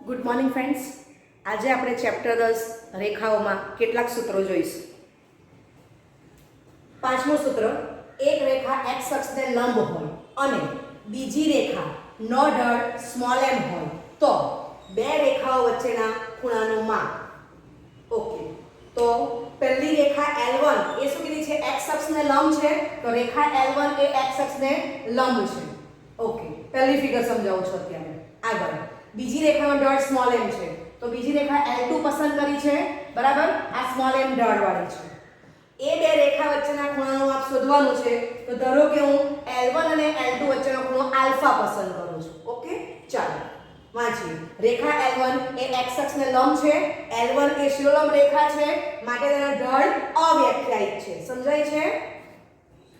Good morning friends. આજે આપણે chapter 10 રેખાઓમાં કેટલાક સૂત્રો જોઈશું. પાંચમું સૂત્ર, એક રેખા x અક્ષને લંબ હોય અને બીજી રેખા નો ઢળ સ્મોલ m હોય તો બે રેખાઓ વચ્ચેના ખૂણાનું માપ. ઓકે, તો પહેલી રેખા L1 એ શું કીધી છે? x અક્ષને લંબ છે, તો રેખા L1 એ x અક્ષને લંબ છે. ઓકે, પહેલી ફિગર સમજાવું છું અત્યારે. આગળ બીજી રેખાનો ઢળ સ્મોલ m છે, તો બીજી રેખા L2 પસંદ કરી છે, બરાબર. આ સ્મોલ m ઢળ વાળી છે. એ બે રેખા વચ્ચેના ખૂણાનું માપ શોધવાનું છે, તો ધારો કે હું L1 અને L2 વચ્ચેનો ખૂણો આલ્ફા પસંદ કરું છું. ઓકે, ચાલો વાંચીએ. રેખા L1 એ x અક્ષને લંબ છે, L1 એ શિરોલંબ રેખા છે, માટે તેનો ઢળ અવ્યાખ્યાયિત છે. સમજાય છે?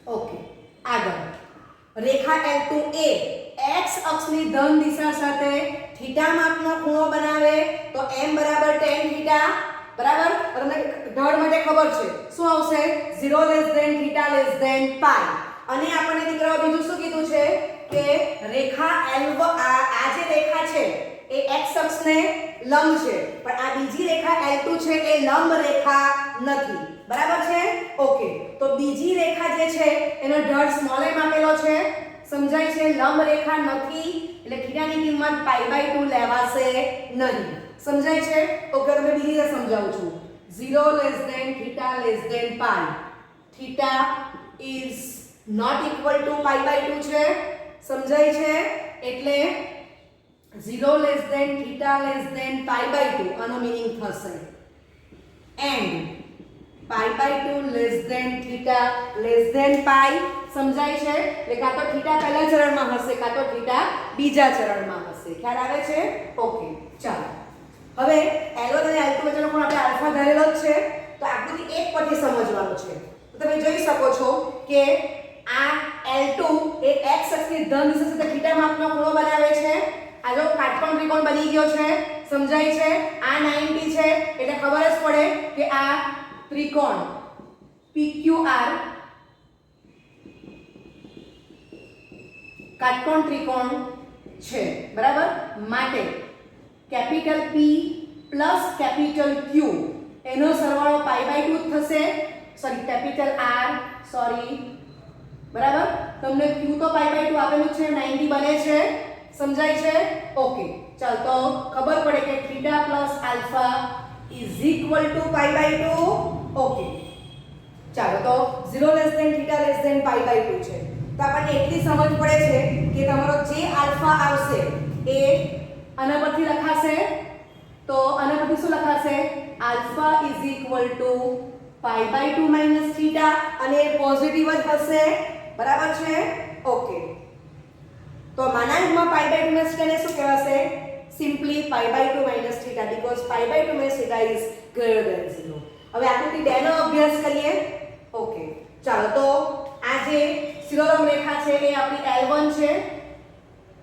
ઓકે, આગળ રેખા L2 એ x અક્ષની ધન દિશા સાથે થીટા માપનો ખૂણો બનાવે, તો m બરાબર tan થીટા, બરાબર. તમને ઢળ માટે ખબર છે શું આવશે? 0 less than theta less than pi. અને આપણને દીકરાઓ બીજું શું કીધું છે કે રેખા L1 આ જે રેખા છે એ x અક્ષને લંબ છે, પણ આ બીજી રેખા L2 છે એ લંબ રેખા નથી, બરાબર છે. ઓકે, તો બીજી રેખા જે છે એનો ઢળ સ્મોલ m આપેલો છે. સમજાય છે? લંબ રેખા નથી એટલે થીટાની કિંમત π/2 લેવાશે નહીં. સમજાય છે? ઓકે, તમે બીજી રીતે સમજાવું છું. 0 less than theta less than pi. Theta is not equal to π/2 છે. સમજાય છે? એટલે 0 less than theta less than π/2 આનો મીનિંગ થશે and π/2 less than theta less than pi. સમજાય છે? એટલે કાં તો થીટા પહેલા ચરણમાં હશે, કાં તો થીટા બીજા ચરણમાં હશે. ખ્યાલ આવે છે? ઓકે, ચાલો હવે L1 અને L2 વચ્ચેનો ખૂણો આપણે આલ્ફા ધરેલો જ છે, તો આકૃતિ 1 પરથી સમજવાનું છે. તો તમે જોઈ શકો છો કે આ L2 એ x અક્ષની ધન દિશા સાથે થીટા માપનો ખૂણો બનાવે છે. આ જો કાટકોણ ત્રિકોણ બની ગયો છે. સમજાય છે? આ 90 છે એટલે ખબર જ પડે કે આ ત્રિકોણ PQR કાટકોણ ત્રિકોણ છે, બરાબર. માટે capital P plus capital Q એનો સરવાળો π/2 થશે. સોરી, કેપિટલ R, સોરી, બરાબર. તમને Q તો π/2 આપેલું છે, 90 બને છે. સમજાય છે? ઓકે, ચાલ તો ખબર પડે કે theta plus alpha is equal to π/2. Okay, ચાલો તો 0 less than theta less than π/2 છે, તો આપણને એટલી સમજ પડે છે કે તમારો જે આલ્ફા આવશે એ આના પરથી લખાશે. તો આના પરથી શું લખાશે? Alpha is equal to π/2 minus theta, અને પોઝિટિવ જ હશે, બરાબર છે. ઓકે, તો માનાંકમાં π/2 માઈનસ થીટા ને શું કહેવાશે? Simply π/2 minus theta, because π/2 minus theta is greater than 0. હવે આકૃતિ 2 નો અભ્યાસ કરીએ. ઓકે, ચાલો તો આ જે શિરોલંબ રેખા છે એ આપણી L1 છે,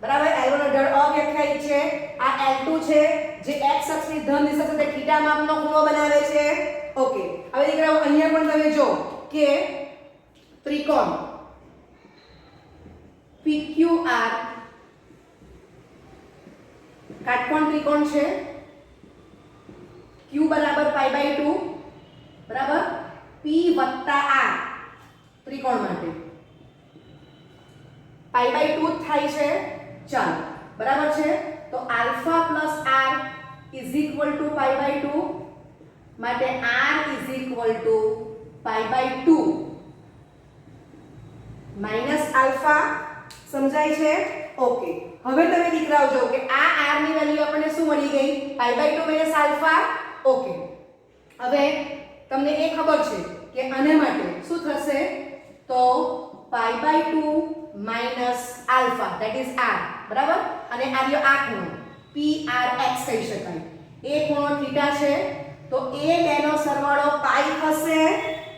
બરાબર. L1 નો ઢળ અવ્યાખ્યાયિત છે. આ L2 છે જે x અક્ષની ધન દિશા સાથે થીટા માપનો ખૂણો બનાવે છે. ઓકે, હવે દીકરાઓ અહીંયા પણ તમે જો કે ત્રિકોણ PQR કાટકોણ ત્રિકોણ છે. Q બરાબર π/2, બરાબર. P વત્તા R ત્રિકોણ માટે π/2 થાય છે. ચાલો, બરાબર છે. તો alpha plus R is equal to π/2, માટે R is equal to π/2 minus alpha. સમજાય છે? ઓકે, હવે તમે દીકરાઓ જો કે આ R ની વેલ્યુ આપણને શું મળી ગઈ? π/2 માઈનસ આલ્ફા. ઓકે, હવે તમને એ ખબર છે કે આને માટે શું થશે? તો π/2 minus alpha that is R, બરાબર. અને આ રહ્યો આ ખૂણો PRX કહી શકાય. એ ખૂણો થીટા છે, તો એ બેનો સરવાળો પાઈ થશે,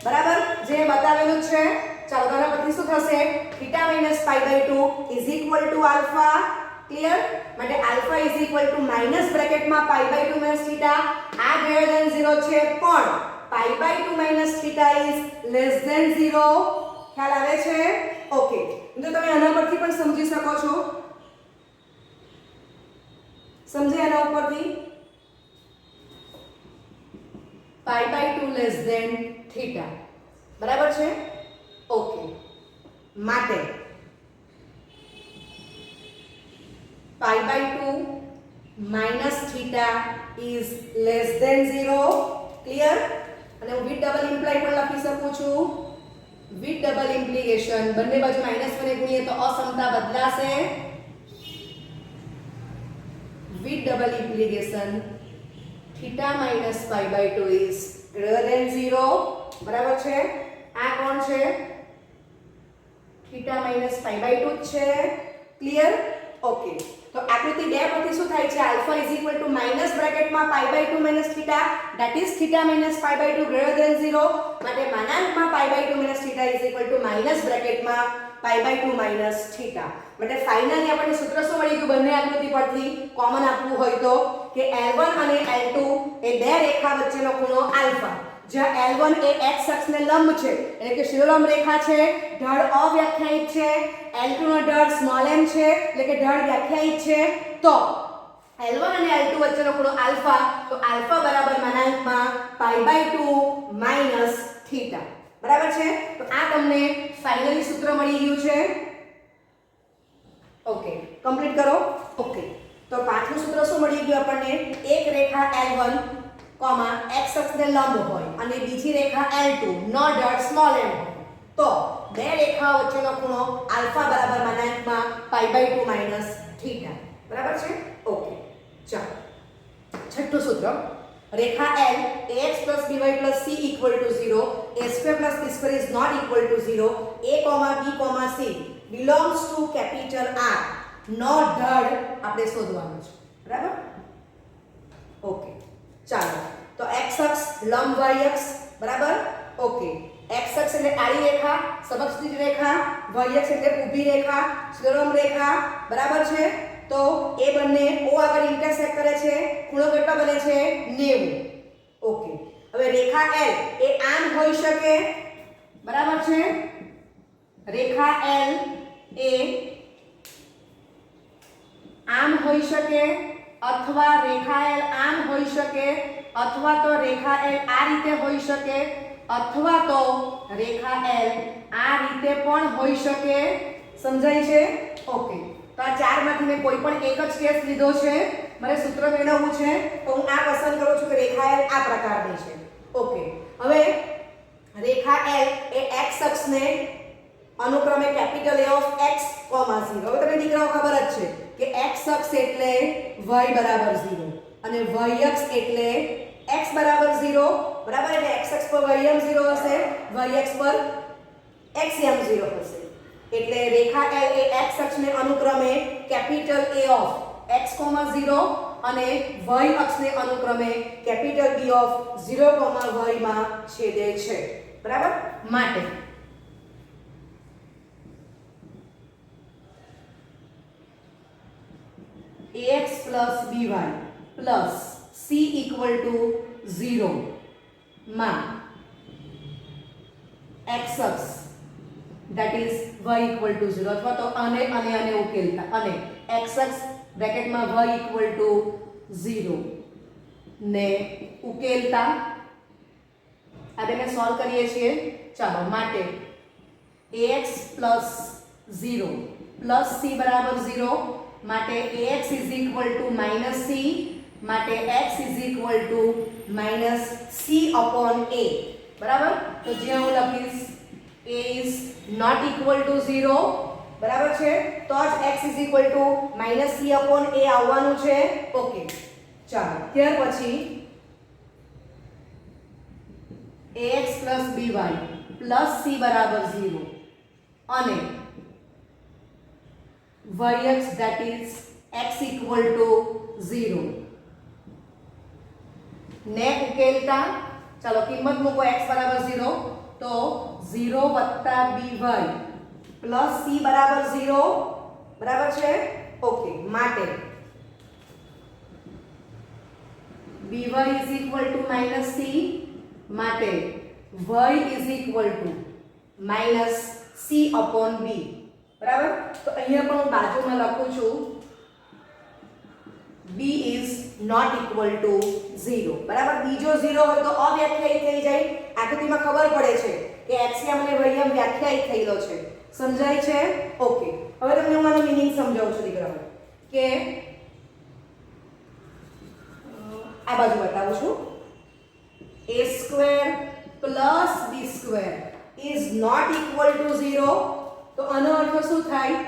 બરાબર, જે બતાવેલું છે. ચાલો, આના પરથી શું થશે? Theta minus π/2 is equal to alpha. Clear? માટે alpha is equal to minus બ્રેકેટમાં π/2 માઈનસ થીટા. આ ગ્રેટર ધેન 0 છે, પણ π/2 minus theta is less than 0. ખ્યાલ આવે છે? ઓકે, તો તમે આના પરથી પણ સમજી શકો છો સમજે આના ઉપરથી π/2 લેસ ધેન થીટા બરાબર છે ઓકે માટે π/2 minus theta is less than 0 clear અને હું વિથ ડબલ ઇમ્પ્લાય પણ લખી શકું છું વિથ ડબલ ઇમ્પ્લિકેશન બંને બાજુ -1 ને ગુણીએ તો અસમતા બદલાશે with double implication theta minus π/2 is greater than 0 બરાબર છે આ કોણ છે theta minus π/2 છે ક્લિયર ઓકે તો આકૃતિ 2 પરથી શું થાય છે alpha is equal to minus બ્રેકેટમાં π/2 minus theta that is theta minus π/2 greater than 0 માટે માનાંકમાં π/2 minus theta is equal to minus બ્રેકેટમાં π/2 minus theta માટે ફાઇનલી આપણને સૂત્ર શું મળી ગયું બંને આકૃતિ પરથી કોમન આપવું હોય તો કે L1 અને L2 એ બે રેખા વચ્ચેનો ખૂણો આલ્ફા જ્યાં L1 એ x અક્ષને લંબ છે એટલે કે શિરોલંબ રેખા છે ઢાળ અવ્યાખ્યાયિત છે L2 નો ઢાળ સ્મોલ m છે એટલે કે ઢાળ વ્યાખ્યાયિત છે તો L1 અને L2 વચ્ચેનો ખૂણો આલ્ફા તો આલ્ફા બરાબર માનાંકમાં π/2 minus theta બરાબર છે તો આ તમને ફાઇનલી સૂત્ર મળી ગયું છે ઓકે કમ્પ્લીટ કરો ઓકે તો પાંચમું સૂત્ર શું મળી ગયું આપણને એક રેખા L1 x અક્ષને લંબ હોય અને બીજી રેખા L2 નો ઢાળ સ્મોલ m હોય તો બે રેખાઓ વચ્ચેનો ખૂણો આલ્ફા બરાબર માનાંકમાં π/2 minus theta બરાબર છે ઓકે ચાલો છઠ્ઠું સૂત્ર રેખા L ax + by + c = 0 a² + b² is not equal to 0 a, b, c belongs to capital R નો ઢાળ આપણે શોધવાનું છે બરાબર ઓકે ચાલો તો x અક્ષ લંબ y અક્ષ બરાબર ઓકે x અક્ષ એટલે આડી રેખા સમક્ષ રેખા y અક્ષ એટલે ઊભી રેખા શિરોલંબ રેખા બરાબર છે તો એ બંને O આગળ ઇન્ટરસેક્ટ કરે છે ખૂણો કેટલો બને છે 90 ઓકે હવે રેખા L એ આમ હોઈ શકે બરાબર છે રેખા L એ આમ હોઈ શકે અથવા રેખા L આમ હોઈ શકે અથવા તો રેખા L આ રીતે હોઈ શકે અથવા તો રેખા L આ રીતે પણ હોઈ શકે સમજાય છે ઓકે તો આ ચારમાંથી મેં કોઈ પણ એક જ કેસ લીધો છે મારે સૂત્ર મેળવવું છે તો હું આ પસંદ કરું છું કે રેખા L આ પ્રકારની છે ઓકે હવે રેખા L એ x અક્ષને અનુક્રમે કેપિટલ A of x, 0 હવે તમને દીકરાઓ ખબર જ છે કે x અક્ષ એટલે y બરાબર 0 અને y અક્ષ એટલે x બરાબર 0 બરાબર એટલે x અક્ષ પર y m 0 હશે y અક્ષ પર x m 0 હશે એટલે રેખા L એ x અક્ષને અનુક્રમે કેપિટલ A of x, 0 અને y અક્ષને અનુક્રમે કેપિટલ B of 0, y માં છેદે છે બરાબર માટે ax plus by plus c equal to 0 માં x અક્ષ that is y equal to 0 અથવા તો અને ઉકેલતા અને x અક્ષ બ્રેકેટમાં y equal to 0 ને ઉકેલતા આ બેને સોલ્વ કરીએ છીએ ચાલો માટે ax plus 0 plus c બરાબર 0 માટે ax is equal to minus c માટે x is equal to minus c upon a બરાબર તો જ્યાં હું લખીશ a is not equal to 0 બરાબર છે તો જ x is equal to minus c upon a આવવાનું છે ઓકે ચાલો ત્યાર પછી ax plus by plus c બરાબર 0 અને yx that is x equal to 0 ને ઉકેલતા ચાલો કિંમત મૂકો x બરાબર 0 તો 0 by plus c બરાબર 0 બરાબર છે ઓકે માટે by is equal to minus c માટે y is equal to minus c upon b બરાબર તો અહીંયા પણ હું બાજુમાં લખું છું b b is not equal to 0. બરાબર, બીજો 0 હોય તો અવ્યાખ્યાયિત થઈ જાય. આકૃતિમાં ખબર પડે છે કે એક્સિયમ અને વયમ વ્યાખ્યાયિત થયેલો છે. સમજાય છે? ઓકે, હવે તમને હું આનો મીનિંગ સમજાવું છું દીકરાઓ કે આ બાજુ બતાવું છું. a square plus b square is not equal to 0. તો આનો અર્થ શું થાય?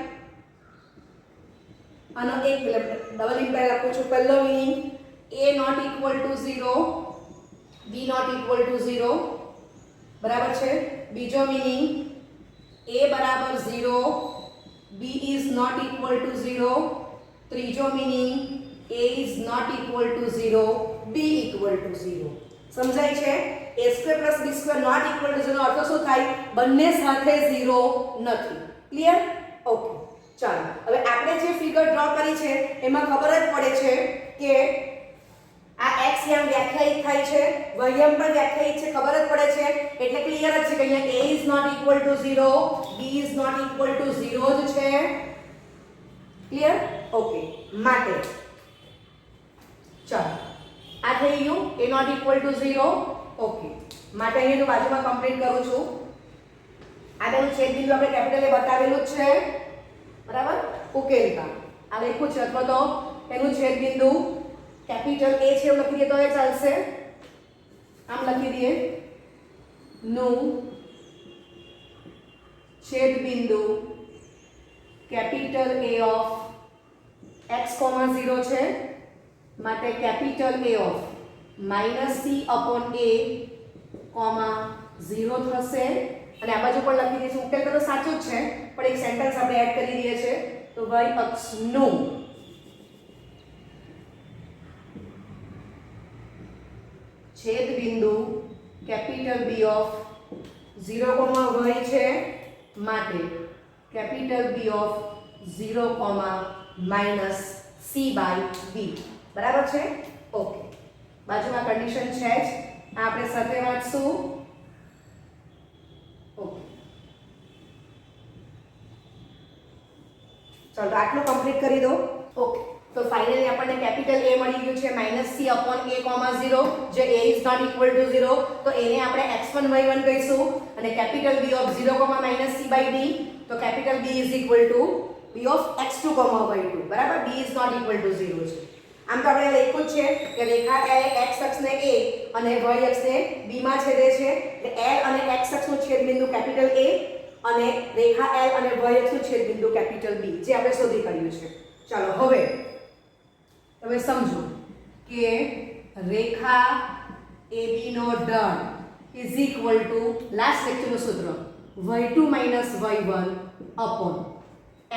આનો એક ડબલ ઇમ્પ્લાય લખું છું. પહેલો meaning a not equal to 0, b not equal to 0. બરાબર છે. બીજો મીનિંગ a બરાબર 0, b is not equal to 0. ત્રીજો meaning a is not equal to 0, b equal to 0. સમજાય છે? a square plus b square not equal to 0 નો અર્થ શું થાય? બંને સાથે 0 નથી. ક્લિયર? ઓકે, ચાલો હવે આપણે જે ફિગર ડ્રો કરી છે એમાં ખબર જ પડે છે કે આ x યમ વ્યાખ્યાયિત થાય છે, y યમ પણ વ્યાખ્યાયિત છે. ખબર જ પડે છે એટલે ક્લિયર જ છે કે અહીંયા a is not equal to 0, b is not equal to 0 જ છે. ક્લિયર? ઓકે, માટે ચાલો આ થઈ ગયું a not equal to 0. Okay, માટે અહીંયા જો બાજુમાં કમ્પ્લીટ કરું છું. આગળનું છેદબિંદુ આપણે કેપિટલ એ બતાવેલું જ છે. બરાબર, ઉકેલતા આ લખ્યું છે અથવા તો એનું છેદબિંદુ કેપિટલ a છે એવું લખી દઈએ તો એ ચાલશે. આમ લખી દઈએ નું છેદબિંદુ કેપિટલ A ઓફ x, 0 છે માટે કેપિટલ A ઓફ -c/a, 0 થશે. અને આ બાજુ પણ લખી દઈશું. ઉકેલ તો સાચું જ છે પણ એક સેન્ટેન્સ આપણે એડ કરી દઈએ છે. તો y અક્ષનું છેદબિંદુ કેપિટલ B ઓફ 0, y છે માટે કેપિટલ B ઓફ 0, -c/b. બરાબર છે? ઓકે, બાજુમાં કન્ડિશન છે જ આ આપણે સાથે વાંચશું. ઓકે, ચાલો આટલું કમ્પ્લીટ કરી દો. ઓકે, તો ફાઇનલી આપણને કેપિટલ A મળી ગયું છે -c/a, 0 જે a is not equal to 0. તો એને આપણે x1 y1 કહીશું અને કેપિટલ B ઓફ 0, -c/d તો capital B is equal to b of x2, y2. બરાબર, b is not equal to 0 છે. આમ તો આપણે લખ્યું જ છે કે રેખા એ x અક્ષને a અને y અક્ષને b માં છેદે છે. એટલે l અને x અક્ષનું છેદબિંદુ કેપિટલ A અને રેખા l અને y અક્ષનું છેદબિંદુ કેપિટલ B જે આપણે શોધી કાઢ્યું છે. ચાલો હવે તમે સમજો કે રેખા AB નો ઢાળ ઇઝ ઇક્વલ ટુ લાસ્ટ લેક્ચરનું સૂત્ર y2 - y1 upon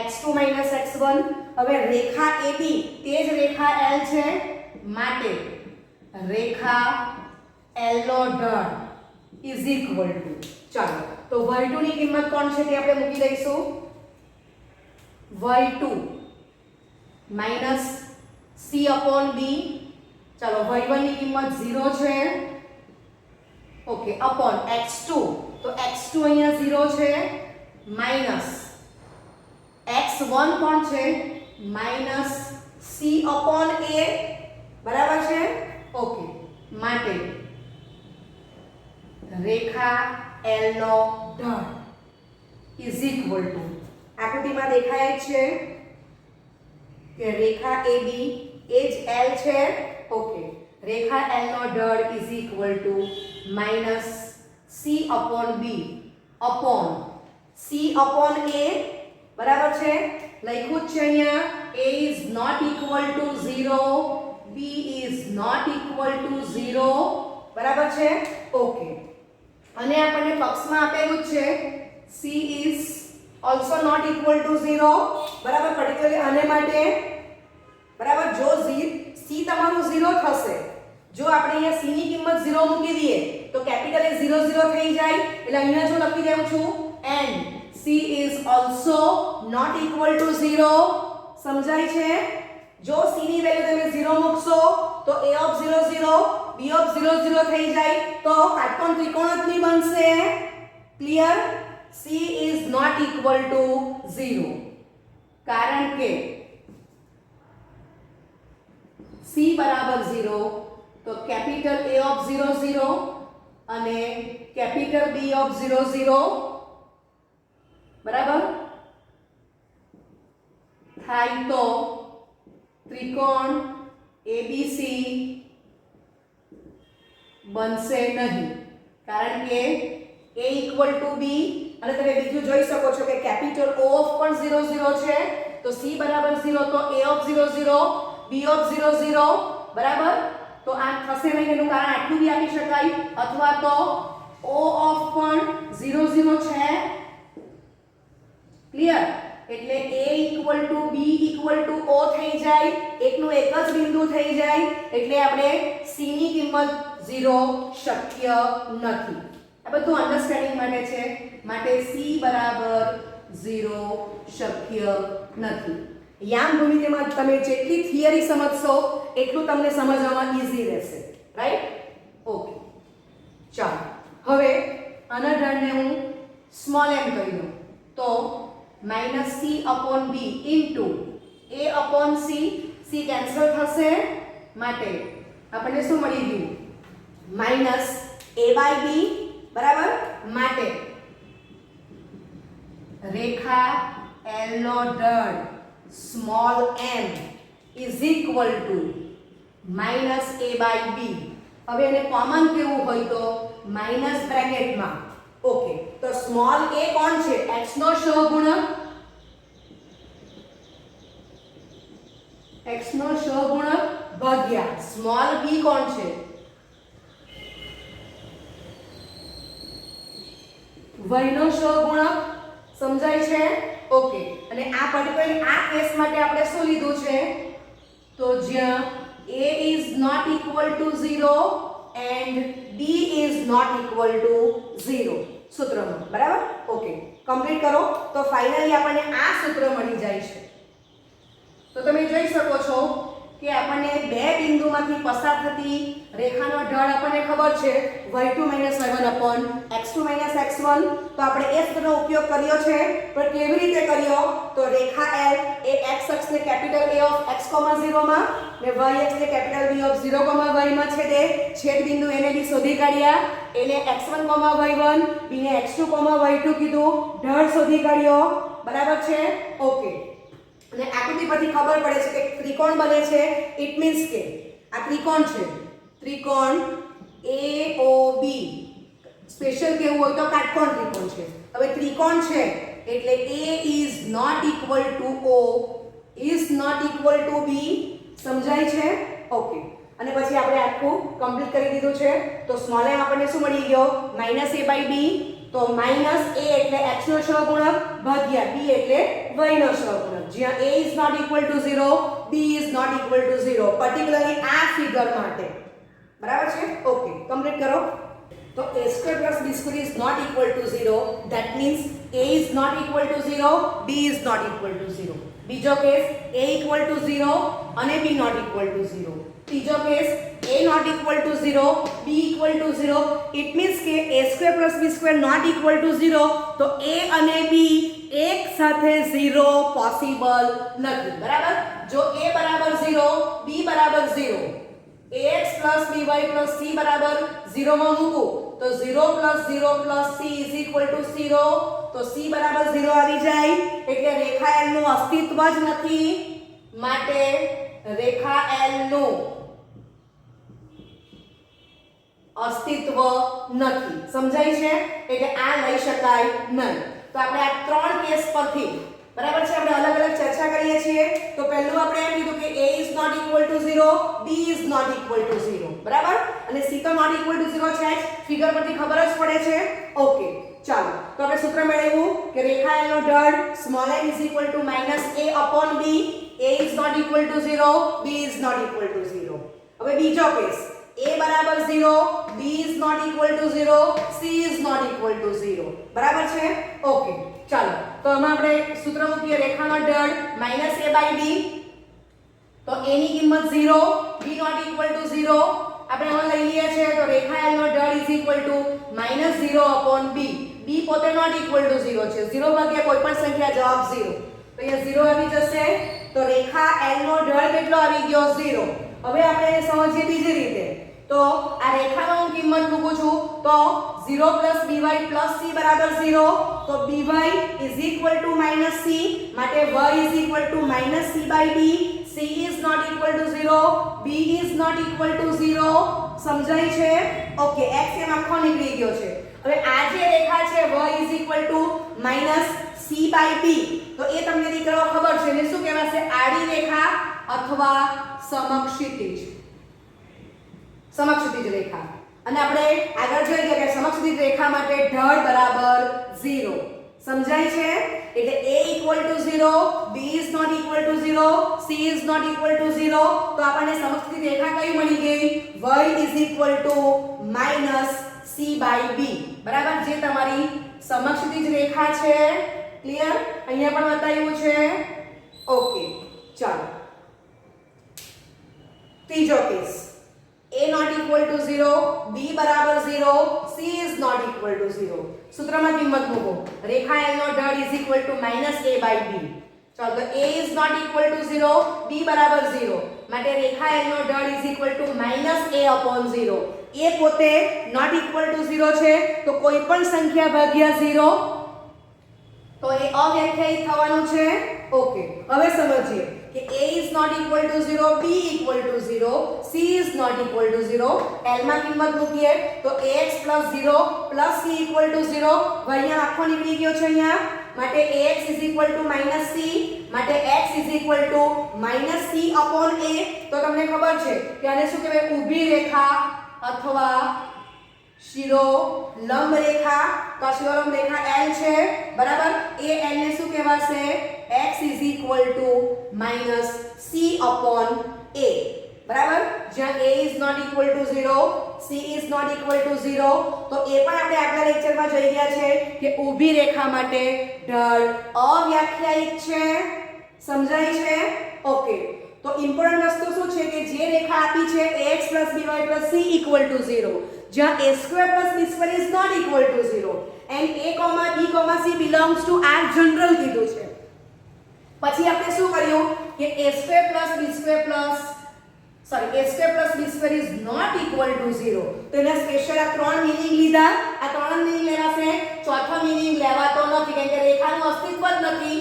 x2 - x1. હવે રેખા AB તે જ રેખા L છે માટે રેખા L નો ઢાળ ઇઝ ઇક્વલ ટુ, ચાલો તો y2 ની કિંમત કોણ છે તે આપણે મૂકી દઈશું. y2 -c/b. ચાલો y1 ની કિંમત 0 છે. ઓકે, અપોન x2 તો x2 અહીંયા 0 છે માઈનસ x1 કોણ છે -c/a. બરાબર છે? ઓકે, માટે રેખા L નો ઢાળ ઇઝ ઇક્વલ ટુ આકૃતિમાં દેખાય છે કે રેખા AB એ જ L છે. ઓકે, રેખા L નો ઢાળ is equal two -c/b upon c/a. બરાબર છે? લખ્યું જ છે અહીંયા a is not equal to 0, b is not equal to 0. બરાબર છે? ઓકે, અને આપણને પક્ષમાં આપેલું જ છે c is also not equal to 0. બરાબર, પર્ટિક્યુલરલી આને માટે બરાબર જો c તમારું 0 થશે, જો આપણે અહીંયા c ની કિંમત 0 મૂકી દઈએ તો કેપિટલ એ 0 0 થઈ જાય. એટલે અહીંયા જો લખી દઉં છું and c is also not equal to 0. સમજાય છે? જો c ની વેલ્યુ તમે 0 મૂકશો તો a of 0 0, b of 0 0 થઈ જાય તો કાટકોણ ત્રિકોણ જ નહીં બનશે. Clear? c is not equal to 0 કારણ કે c બરાબર 0 તો કેપિટલ A ઓફ 0 0 અને કેપિટલ B ઓફ 0 0 બરાબર થાય તો ત્રિકોણ ABC બનશે નહીં, કારણ કે A ઇક્વલ ટુ B અને તમે બીજું જોઈ શકો છો કે કેપિટલ O ઓફ પણ 0 0 છે, તો C બરાબર 0 તો A ઓફ 0 0 B ઓફ 0 0 બરાબર, તો આ થશે નહીં એનું કારણ આટલું બી આપી શકાય, અથવા તો O ઓફ પણ 0 0 છે, ક્લિયર, એટલે A equal to B equal two O થઈ જાય, એકનું એક જ બિંદુ થઈ જાય, એટલે આપણે C ની કિંમત 0 શક્ય નથી. આ બધું અન્ડરસ્ટેન્ડિંગ માટે છે, માટે C બરાબર 0 શક્ય નથી. યામ ભૂમિતિમાં તમે જેટલી થિયરી સમજશો એટલું તમને સમજવામાં ઈઝી રહેશે, રાઈટ? ઓકે, ચાલો હવે આના ઢાળને હું સ્મોલ m કરી દઉં તો -c upon b into a upon c, c cancel થશે, માટે આપણને શું મળી ગયું? -a/b બરાબર, માટે રેખા L નો ઢાળ small m is equal two -a/b. હવે એને કોમન કેવું હોય તો માઈનસ બ્રેકેટમાં. ઓકે, તો સ્મોલ a કોણ છે? x નો સહગુણક, x નો સહગુણક ભાગ્યા સ્મોલ b કોણ છે? y નો સહગુણક. સમજાય છે? ઓકે, અને આ પર્ટિક્યુલર આ કેસ માટે આપણે શું લીધું છે? તો જ્યાં a is not equal to 0 and b is not equal to 0 સૂત્રમાં, બરાબર? ઓકે, કમ્પ્લીટ કરો તો ફાઇનલી આપણને આ સૂત્ર મળી જાય છે. તો તમે જોઈ શકો છો કે આપણને બે બિંદુમાંથી પસાર થતી રેખાનો ઢાળ આપણને ખબર છે y2 - y1 upon x2 - x1. તો આપણે એ સૂત્રનો ઉપયોગ કર્યો છે, પણ કેવી રીતે કર્યો? તો રેખા L એ x અક્ષને કેપિટલ A of x, 0 માં ને y અક્ષને કેપિટલ B of 0, y માં છેદે, છેદ બિંદુ એને બી શોધી કાઢ્યા, એને x1, y1, b ને x2, y2 કીધું, ઢાળ શોધી કાઢ્યો, બરાબર છે? ઓકે, અને આકૃતિ પરથી ખબર પડે છે કે ત્રિકોણ બને છે, ઇટ મીન્સ કે આ ત્રિકોણ છે, ત્રિકોણ AOB. સ્પેશિયલ કેવું હોય તો કાટકોણ ત્રિકોણ છે. હવે ત્રિકોણ છે એટલે A is not equal to O is not equal to B. સમજાય છે? ઓકે, અને પછી આપણે આખું કમ્પ્લીટ કરી દીધું છે. તો સ્મોલ m આપણને શું મળી ગયો? -a/b. તો -a એટલે x નો સહગુણક ભાગ્યા b એટલે y નો સહગુણક, જ્યાં a is not equal to 0, b is not equal to 0, particularly આ ફિગર માટે, બરાબર છે? ઓકે, કમ્પ્લીટ કરો. તો a² + b² is not equal to 0, that means a is not equal to 0, b is not equal to 0. બીજો case a equal to 0 અને b not equal to 0. ત્રીજો case a not equal to 0, b equal to 0. It means કે a² + b² not equal to 0, તો a અને b એક સાથે 0 possible નથી, બરાબર? જો a બરાબર 0, b બરાબર 0, ax + by + c બરાબર 0 માં મૂકું તો 0 + 0 + c = 0, તો c બરાબર 0 આવી જાય, એટલે રેખા L નું અસ્તિત્વ જ નથી, માટે રેખા L નું અસ્તિત્વ નથી. સમજાય છે? એટલે આ લઈ શકાય નહીં. તો આપણે આ ત્રણ કેસ પરથી, બરાબર છે, આપણે અલગ અલગ ચર્ચા કરીએ છીએ. તો પહેલું આપણે એમ કીધું કે a is not equal to 0, b is not equal to 0, બરાબર, અને c તો not equal to 0 છે, ફિગર પરથી ખબર જ પડે છે. ઓકે, ચાલો તો આપણે સૂત્ર મેળવ્યું કે રેખા L નો ઢાળ small m is equal to -a upon b, a is not equal to 0, b is not equal to 0. હવે બીજો કેસ a બરાબર 0, b is not equal to 0, c is not equal to 0, બરાબર છે? Okay, ચાલો તો આમાં આપણે સૂત્ર મૂકીએ રેખાનો ઢાળ -a/b, તો a ની કિંમત 0, b not equal to 0. આપણે આમાં લઈ લઈએ છીએ તો રેખા L નો ઢાળ is equal to -0 upon b. b પોતે not equal to 0 છે, 0 ભાગ્યા કોઈ પણ સંખ્યા જવાબ 0, તો અહીંયા 0 આવી જશે. તો રેખા L નો ઢાળ કેટલો આવી ગયો? 0. હવે આપણે એને સમજીએ બીજી રીતે. તો આ રેખામાં હું કિંમત મૂકું છું તો 0 + by + c બરાબર 0. તો by = -c માટે y = -c/d. c is not equal to 0, b is not equal to 0. સમજાય છે? ઓકે, x એમ આખો નીકળી ગયો છે. હવે આ જે રેખા છે y - c/b, તો એ તમને દીકરાઓ ખબર છે ને શું કહેવાશે? આડી રેખા અથવા સમક્ષિતિજ. સમક્ષિતિજ રેખા. અને આપણે આગળ જોઈ ગયા કે સમક્ષિતિજ રેખા માટે ઢળ બરાબર 0. સમજાય છે? એટલે a = 0, b is not equal to 0, c is not equal to 0. તો આપણને સમક્ષિતિજ રેખા કઈ મળી ગઈ? y - c/b. બરાબર, જે તમારી સમક્ષિતિજ રેખા છે. ક્લિયર? અહીંયા પણ બતાવ્યું છે. ઓકે, ચાલો ત્રીજો case. a not equal to 0, b બરાબર 0, c is not equal to 0. સૂત્રમાં કિંમત મૂકો. રેખા l no ઢળ is equal to -a/b. ચાલો, તો a is not equal to 0, b બરાબર 0. માટે રેખા l no ઢળ is equal to -a/0. a પોતે not equal to 0 છે, તો કોઈ પણ સંખ્યા ભાગ્યા 0 તો એ અવ્યાખ્યાયિત થવાનું છે. ઓકે, હવે સમજીએ કે a is not equal to 0, b equal to 0, c is not equal to 0. l માં કિંમત મૂકીએ તો ax + 0 + c equal to 0. અહીંયા આખો નીકળી ગયો છે અહીંયા. માટે ax is equal to -c. માટે x is equal to -c/a. તો તમને ખબર છે કે આને શું કહેવાય? ઊભી રેખા અથવા શિરોલંબ રેખા. તો શિરોલંબ રેખા l છે. બરાબર, એ l ને શું કહેવાશે? x is equal to -c/a. બરાબર, જ્યાં a is not equal to 0, c is not equal to 0. તો એ પણ આપણે આગલા લેક્ચરમાં જોઈ ગયા છે કે ઊભી રેખા માટે ઢળ અવ્યાખ્યાયિત છે. સમજાય છે? ઓકે, તો ઇમ્પોર્ટન્ટ વસ્તુ શું છે કે જે રેખા આપી છે ax + by + c = 0, જ્યાં a² + b² is not equal to 0 and a, b, c belongs to R general કીધું છે. પછી આપણે શું કર્યું કે a² + b² is not equal to 0. તો એને સ્પેશિયલ આ ત્રણ મીનિંગ લીધા. આ ત્રણ મીનિંગ લેવાશે, ચોથો મીનિંગ લેવાતો નથી કારણ કે રેખાનું અસ્તિત્વ જ નથી.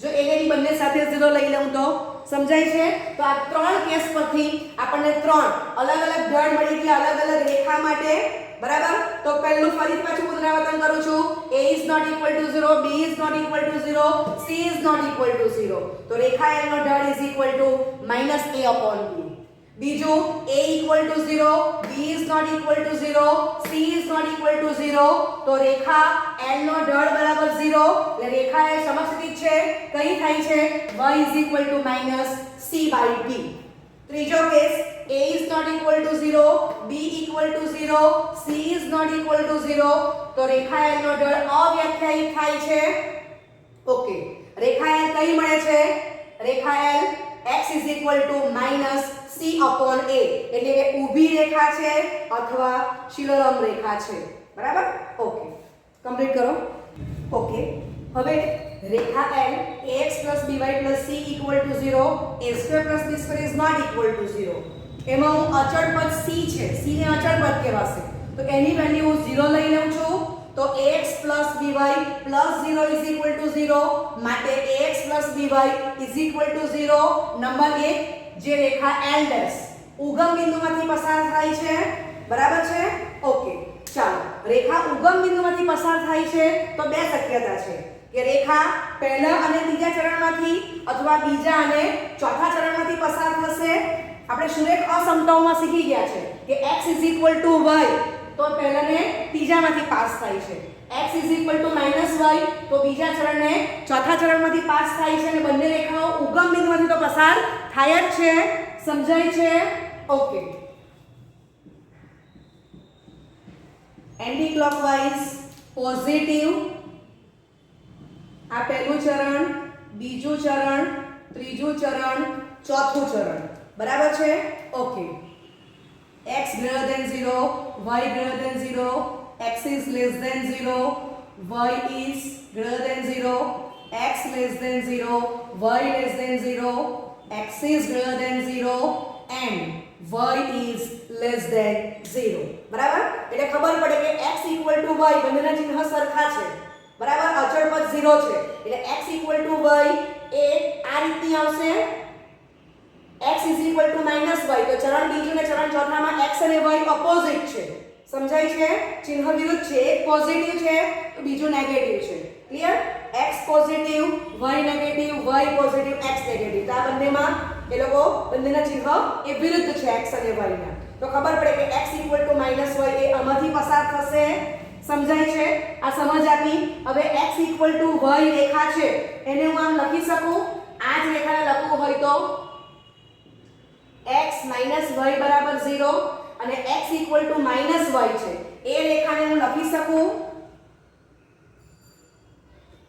જો એની બંને સાથે 0 લઈ લઉં તો સમજાય છે? તો આ ત્રણ કેસ પરથી આપણને ત્રણ અલગ અલગ ઢળ મળી ગયા અલગ અલગ રેખા માટે. બરાબર, તો પહેલું ફરી પાછું પુનરાવર્તન કરું છું. a is not equal to 0, b is not equal to 0, c is not equal to 0. તો રેખા l no ઢળ is equal to -a/b. બીજું, a equal to 0, b is not equal to 0, c is not equal to 0. તો રેખા l નો ઢળ બરાબર 0. એટલે રેખા એ સમક્ષિતિજ છે. કઈ થાય છે? y is equal to -c/b. ત્રીજો case, a is not equal to 0, b equal to 0, c is not equal to 0. તો રેખા l નો ઢળ અવ્યાખ્યાયિત થાય છે. ઓકે, રેખા l કઈ મળે છે? રેખા l x is equal to -c/a. એટલે કે ઊભી રેખા છે અથવા શિરોલંબ રેખા છે. બરાબર, ઓકે, કમ્પ્લીટ કરો. ઓકે, હવે રેખા l ax + by + c = 0, a² + b² is not equal to 0. એમાં હું અચળ પદ c છે, c ને અચળ પદ કહેવાશે. તો એની વેલ્યુ 0 લઈ લઉં છું. તો ax + by + 0 is equal to 0. માટે ax + by is equal to 0. Number 1, જે રેખા l' ઉગમ બિંદુમાંથી પસાર થાય છે. બરાબર છે? ઓકે, ચાલો, રેખા ઉગમ બિંદુમાંથી પસાર થાય છે તો બે શક્યતા છે કે રેખા પહેલા અને ત્રીજા ચરણમાંથી અથવા બીજા અને ચોથા ચરણમાંથી પસાર થશે. આપણે સુરેખ અસમતાઓમાં શીખી ગયા છે કે x is equal to y તો પહેલાને ત્રીજામાંથી પાસ થાય છે, x is equal to -y તો બીજા ચરણને ચોથા ચરણમાંથી પાસ થાય છે અને બંને રેખાઓ ઉગમ બિંદુમાંથી તો પસાર થાય જ છે. સમજાય છે? Okay, anti clockwise positive. આ પહેલું ચરણ, બીજું ચરણ, ત્રીજું ચરણ, ચોથું ચરણ. બરાબર છે? Okay, x greater than 0, y greater than 0, x is less than 0, y is greater than 0, x less than 0, y less than 0, x is greater than 0 and y is less than 0 બરાબર એટલે ખબર પડે કે x y બંનેના ચિહ્ન સરખા છે બરાબર અચળ પદ 0 છે એટલે x y એ આ રીતની આવશે x y તો ચરણ બીજું ને ચરણ ચોથામાં x અને y ઓપોઝિટ છે સમજાય છે ચિહ્ન વિરુદ્ધ છે એક પોઝિટિવ છે તો બીજું નેગેટિવ છે clear x positive y negative y positive x negative તો આ બંનેમાં એ લોકો બંનેના ચિહ્ન એ વિરુદ્ધ છે x અને y ના તો ખબર પડે કે x y એ આમાંથી પસાર થશે સમજાય છે આ સમજ આપી હવે x y રેખા છે એને હું આમ લખી શકું આ જ રેખાને લખવું હોય તો x y બરાબર 0 અને x y છે એ રેખાને હું લખી શકું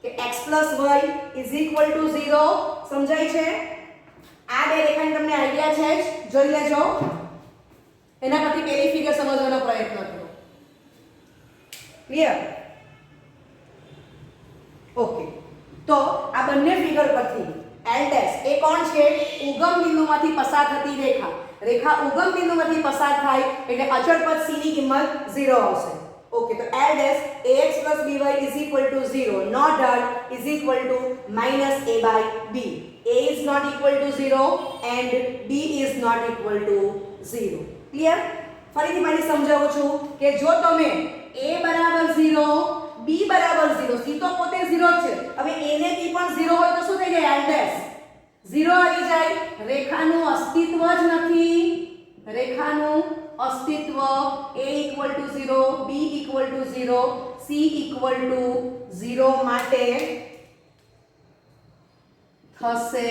કે x y 0 સમજાય છે આ બે રેખાની તમને આઈડિયા છે જ જોઈ લેજો એના પરથી પહેલી ફિગર સમજવાનો પ્રયત્ન કરો ક્લિયર ઓકે તો આ બંને ફિગર પરથી L ડેશ એ કોણ છે ઉગમ બિંદુમાંથી પસાર થતી રેખા ઉગમ બિંદુમાંથી પસાર થાય એટલે અચળ પદ c ની કિંમત 0 આવશે ઓકે તો L dash ax by 0 not that is equal to minus a by b a is not equal to 0 and b is not equal to 0 clear ફરીથી મારી સમજાવું છું કે જો તમે a બરાબર 0 b બરાબર 0 c તો પોતે 0 છે હવે a ને b પણ 0 હોય તો શું થઈ જાય L ડેશ 0 આવી જાય રેખાનું અસ્તિત્વ જ નથી રેખાનું અસ્તિત્વ a = 0 b = 0 c = 0 માટે થશે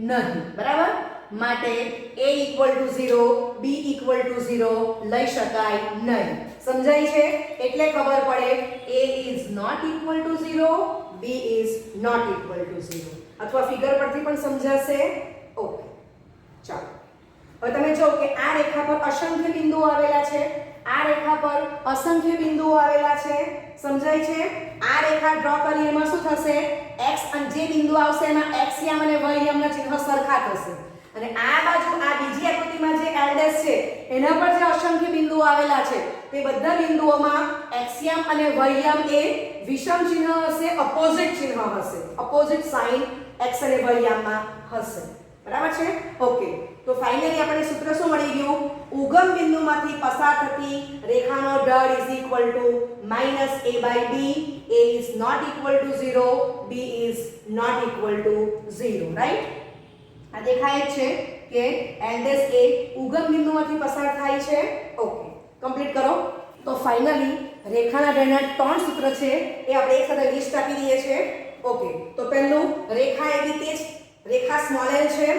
નહીં બરાબર માટે a = 0 b = 0 લઈ શકાય નહીં સમજાય છે એટલે ખબર પડે a is not equal to 0 b is not equal to 0 અથવા ફિગર પરથી પણ સમજાશે ઓકે ચાલો હવે તમે જો કે આ રેખા પર અસંખ્ય બિંદુઓ આવેલા છે આ રેખા પર અસંખ્ય બિંદુઓ આવેલા છે સમજાય છે આ રેખા ડ્રો કરી એમાં શું થશે x અને જે બિંદુ આવશે એમાં x યામ અને y યામના ચિહ્ન સરખા થશે અને આ બાજુ આ બીજી આકૃતિમાં જે L ડેશ છે એના પર જે અસંખ્ય બિંદુઓ આવેલા છે તે બધા બિંદુઓમાં x યામ અને y યામ એ વિષમ ચિહ્ન હશે ઓપોઝિટ ચિહ્ન હશે ઓપોઝિટ સાઇન x અને y યામમાં હશે બરાબર છે ઓકે તો ફાઇનલી આપણે સૂત્ર શું મળી ગયું ઉગમ બિંદુમાંથી પસાર થતી રેખાનો ઢળ = -a/b a is not equal to 0 b is not equal to 0 right આ દેખાય છે કે L ડેશ એ ઉગમ બિંદુમાંથી પસાર થાય છે ઓકે કમ્પ્લીટ કરો તો ફાઇનલી રેખાના ઢળના ત્રણ સૂત્ર છે એ આપણે એક સાથે લિસ્ટ આપી દઈએ છે ઓકે તો પહેલું રેખા એવી તે જ રેખા સ્મોલ l છે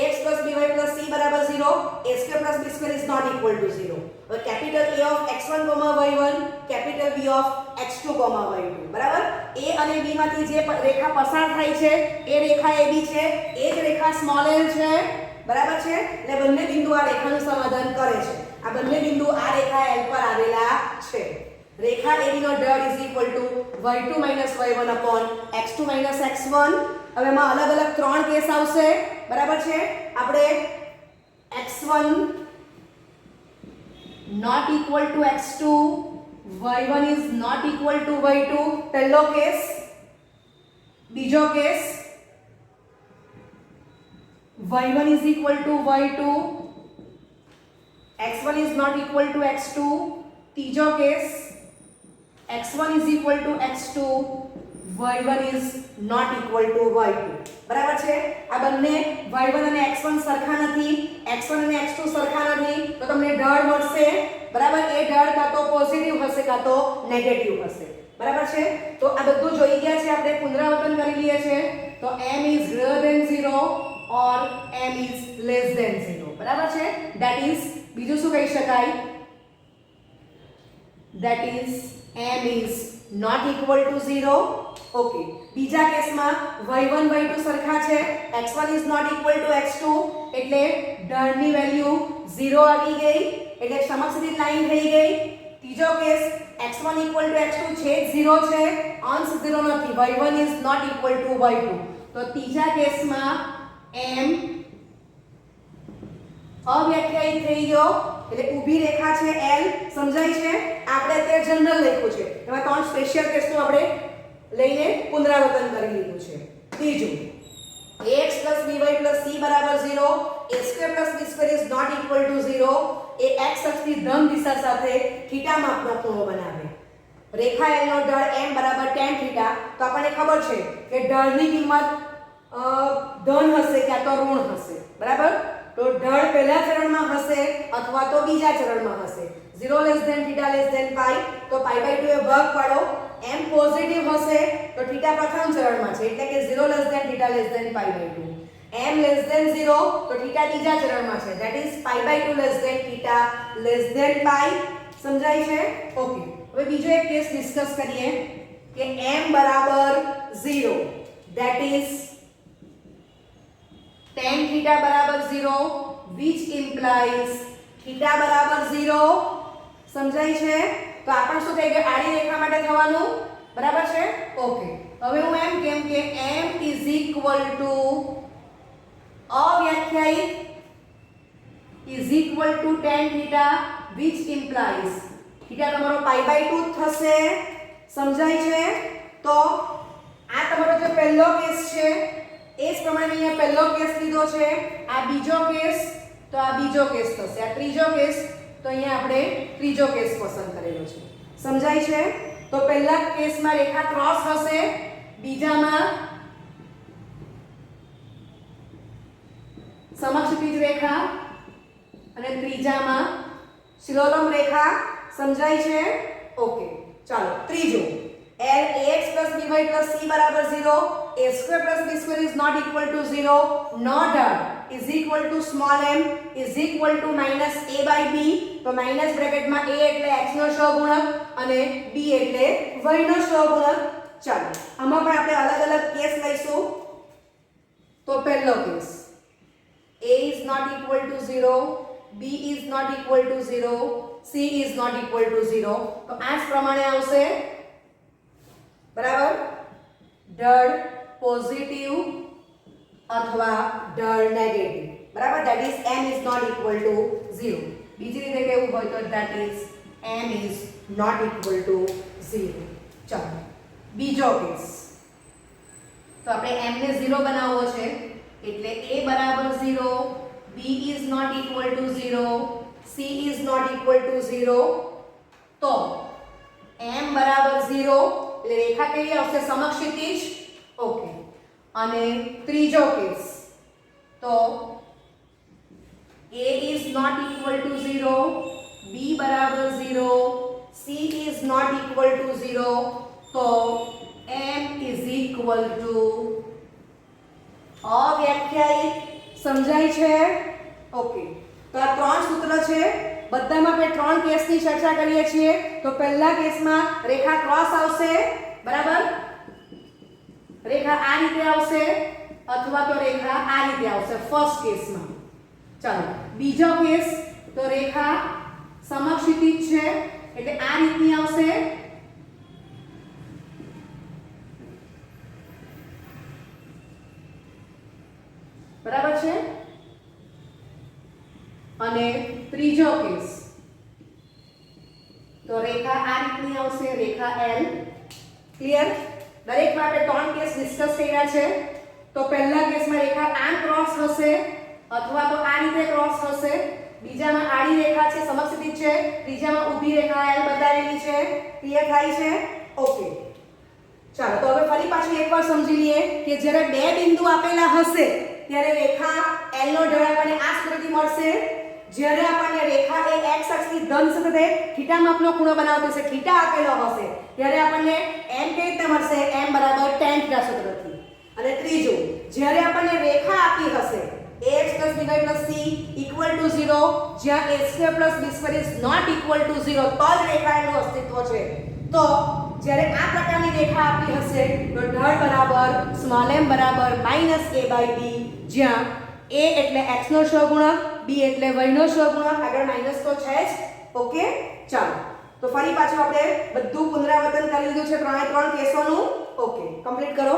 ax + by + c બરાબર 0 a² + b² is not equal to 0 હવે capital A of x1, y1 capital B of x2, y2 બરાબર a અને b માંથી જે રેખા પસાર થાય છે એ રેખા AB છે એ જ રેખા સ્મોલ l છે બરાબર છે એટલે બંને બિંદુ આ રેખાનું સમાધાન કરે છે આ બંને બિંદુ આ રેખા L પર આવેલા છે રેખા AB નો ઢળ = y2 - y1 / x2 - x1 હવે એમાં અલગ અલગ ત્રણ કેસ આવશે બરાબર છે આપણે x1 not equal to x2 y1 is not equal to y2 પહેલો કેસ બીજો case y1 is equal to y2 x1 is not equal to x2 ત્રીજો case x1 is equal to x2 y1 is not equal to y2 બરાબર છે આ બંને y1 અને x1 સરખા નથી x1 અને x2 સરખા નથી તો તમને ઢળ મળશે બરાબર એ ઢળ કાં તો પોઝિટિવ હશે કાં તો નેગેટિવ હશે બરાબર છે તો આ બધું જોઈ ગયા છે આપણે પુનરાવર્તન કરી લઈએ છે તો m is greater than 0 or m is less than 0 બરાબર છે that is બીજું શું કહી શકાય that is m is not equal to 0 okay બીજા કેસમાં y1 y2 સરખા છે x1 is not equal to x2 એટલે ઢળની વેલ્યુ 0 આવી ગઈ એટલે સમક્ષિતિજ લાઈન થઈ ગઈ ત્રીજો case x1 equal to x2 છે 0 છે અંશ 0 નથી y1 is not equal to y2 તો ત્રીજા કેસમાં m અવ્યાખ્યાયિત થઈ ગયો એટલે ઊભી રેખા છે L સમજાય છે આપણે અત્યારે જનરલ લખ્યું છે એમાં ત્રણ સ્પેશિયલ કેસનું આપણે લઈને પુનરાવર્તન કરી લીધું છે ત્રીજું ax + by + c = 0 a² + b² is not equal to 0 A x અક્ષની ધન દિશા સાથે થીટા માપનો ખૂણો બનાવે રેખા L નો ઢાળ m = tan થીટા તો આપણને ખબર છે કે ઢાળની કિંમત ધન હશે કે તો ઋણ હશે બરાબર તો ઢાળ પહેલા ચરણમાં હશે અથવા તો બીજા ચરણમાં હશે 0 θ π તો π/2 એ ભાગ પાડો m પોઝિટિવ હશે તો θ પ્રથમ ચરણમાં છે એટલે કે 0 θ π/2 m <0 તો θ બીજા ચરણમાં છે ધેટ ઇઝ π/2 θ π સમજાય છે ઓકે હવે બીજો એક કેસ ડિસ્કસ કરીએ કે m = 0 that is tan θ = 0 which implies θ = 0 સમજાય છે તો આપણે શું થઈ ગયું આડી રેખા માટે થવાનું બરાબર છે ઓકે હવે હું એમ કેમ કે m અવ્યાખ્યાયિત tan θ which implies θ તમારો π/2 થશે સમજાય છે તો આ તમારો જે પહેલો કેસ છે એ જ પ્રમાણે અહીંયા પહેલો કેસ લીધો છે આ બીજો કેસ તો આ બીજો કેસ થશે આ ત્રીજો કેસ તો અહીંયા આપણે ત્રીજો કેસ પસંદ કરેલો છે સમજાય છે તો પહેલા કેસમાં રેખા ક્રોસ હશે બીજામાં સમક્ષિતિજ રેખા અને ત્રીજામાં શિરોલંબ રેખા સમજાય છે ઓકે ચાલો ત્રીજો ax + by + c = 0 a² + b² is not equal to 0 not is equal to small m is equal to -a/b તો માઈનસ બ્રેકેટમાં a એટલે x નો સહગુણક અને b એટલે y નો સહગુણક ચાલો આમાં પણ આપણે અલગ અલગ કેસ લઈશું તો પહેલો case a is not equal to 0 b is not equal to 0 c is not equal to 0 તો આ જ પ્રમાણે આવશે બરાબર ઢાળ પોઝિટિવ અથવા ઢાળ નેગેટિવ બરાબર that is m is not equal to 0 બીજી રીતે કેવું હોય તો that is m is not equal to 0 ચાલો બીજો કેસ તો આપણે m ને 0 બનાવવો છે એટલે a = 0 b is not equal to 0 c is not equal to 0 તો m = 0 એટલે રેખા કેવી આવશે સમક્ષિતિજ ઓકે અને ત્રીજો કેસ તો a is not equal to 0 b = 0 c is not equal to 0 તો m is equal to અવ્યાખ્યાયિત સમજાય છે ઓકે તો આ ત્રણ સૂત્ર છે બધામાં આપણે ત્રણ કેસની ચર્ચા કરીએ છીએ તો પહેલા કેસમાં રેખા ક્રોસ આવશે બરાબર રેખા આ રીતે આવશે અથવા તો રેખા આ રીતે આવશે ફર્સ્ટ કેસમાં ચાલો બીજો કેસ તો રેખા સમક્ષિતિજ છે એટલે આ રીતની આવશે બરાબર છે અને ત્રીજો કેસ તો રેખા આ રીતની આવશે રેખા L ક્લિયર દરેકમાં આપણે ત્રણ કેસ ડિસ્કસ કર્યા છે તો પહેલા કેસમાં રેખા આમ ક્રોસ હશે અથવા તો આ રીતે ક્રોસ હશે બીજામાં આડી રેખા છે સમક્ષિતિજ છે ત્રીજામાં ઊભી રેખા L બતાવેલી છે ક્લિયર થાય છે ઓકે ચાલો તો હવે ફરી પાછું એકવાર સમજી લઈએ કે જ્યારે બે બિંદુ આપેલા હશે ત્યારે રેખા L નો ઢાળ આપણને આ સૂત્રથી મળશે જ્યારે આપણને રેખા એ x અક્ષની ધન સાથે θ માપનો ખૂણો બનાવતો હશે θ આપેલો હશે ત્યારે આપણને m કેવી રીતે મળશે m = tan θ સૂત્રથી અને ત્રીજું જ્યારે આપણને રેખા આપી હશે ax + by + c = 0 જ્યાં a² + b² is not equal to 0 તો જ રેખાનું અસ્તિત્વ છે તો જ્યારે આ પ્રકારની રેખા આપી હશે તો ઢાળ બરાબર m = -a/b જ્યાં a એટલે x નો સહગુણક b એટલે y નો સહગુણક આગળ માઈનસ તો છે જ ઓકે ચાલો તો ફરી પાછું આપણે બધું પુનરાવર્તન કરી લીધું છે ત્રણ કેસોનું ઓકે કમ્પ્લીટ કરો